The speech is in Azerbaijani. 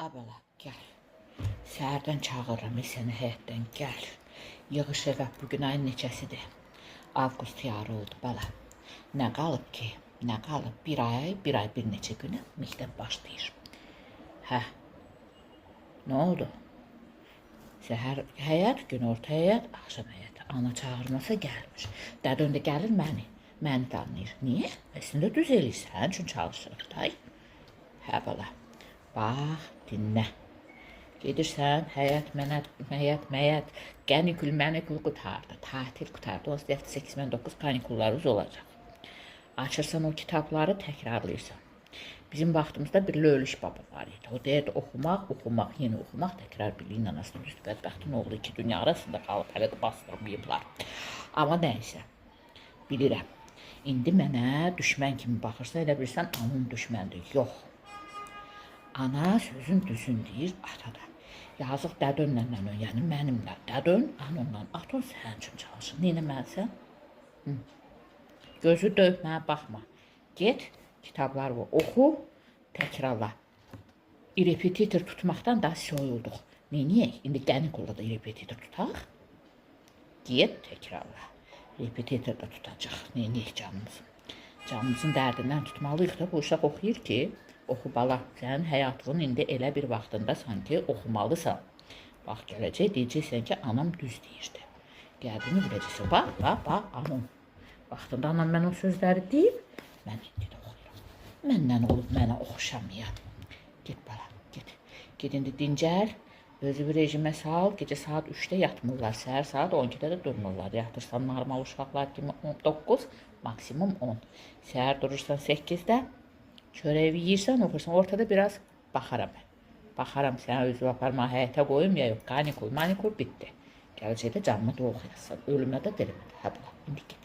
Abala, gəl. Səhərdən çağırıram səni həyətdən, gəl. Yığış evə, bugün ayın neçəsidir? Avqust yarı oldu, bala. Nə qalıb ki? Nə qalıb? Bir ay bir neçə günə məktəb başlayır. Hə, nə oldu? Səhər həyət, günorta həyət, axşam həyət. Ana çağırmasa gəlmir. Dədön də gəlir məni tanıyır. Niyə? Əslində düz eləyir, sənin üçün çalışırıq da. Hə, bala. Bax, dinlə. Gedirsən, həyət, qənikül, mənikül qutardı, tatil qutardı, onsuz da 89 kanikullarımız olacaq. Açırsan o kitabları təkrarlayırsan. Bizim vaxtımızda bir Lölüş baba var idi. O deyirdi, oxumaq, yeni oxumaq, təkrar biliyin anasını düzdür. Bədbəxtin oğlu iki dünya arasında qalıb, hələ də bastırmayıblar. Amma nəysə, bilirəm. İndi mənə düşmən kimi baxırsa, elə bilirsən, anın düşməndir. Yox. Ana sözün düzün deyir, ata da. Yazıq dədönlə, yəni mənimlə. Dədön, anonla, aton sənin üçün çalışır. Neynəməlisən? Gözü döyüb, baxma. Get, kitabları oxu, təkrarla. İrepetitor tutmaqdan da soyulduq. Neyniyək? İndi qənikulda da irepetitor tutaq. Get, təkrarla. Repetitor da tutacaq. Neyniyək canımızın? Canımızın dərdindən tutmalıyıq da, bu uşaq oxuyur ki, oxu bala, sənin həyatının indi elə bir vaxtında sanki oxumalısan. Bax, gələcək, deyəcəksən ki, anam düz deyirdi. Gəldiyini biləcəksən, bax, anam. Vaxtında anam mən o sözləri deyib, mən indi də oxuyuram. Məndən olub mənə oxşamayan. Get bala, get. Get indi dincəl, özü bir rejimə sal, gecə saat 3-də yatmırlar, səhər saat 12-də də durmurlar. Yatırsan normal uşaqlar kimi 9, maksimum 10. Səhər durursan 8-də, çörəyi yeyirsən, oxursan, ortada biraz baxaram. Baxaram, sənə özü aparma, həyətə qoyum ya yox, qanikul, manikul bitdi. Gələcəkdə canımı da oxuyasın, ölümə də dilimə də, hə bala, indi get.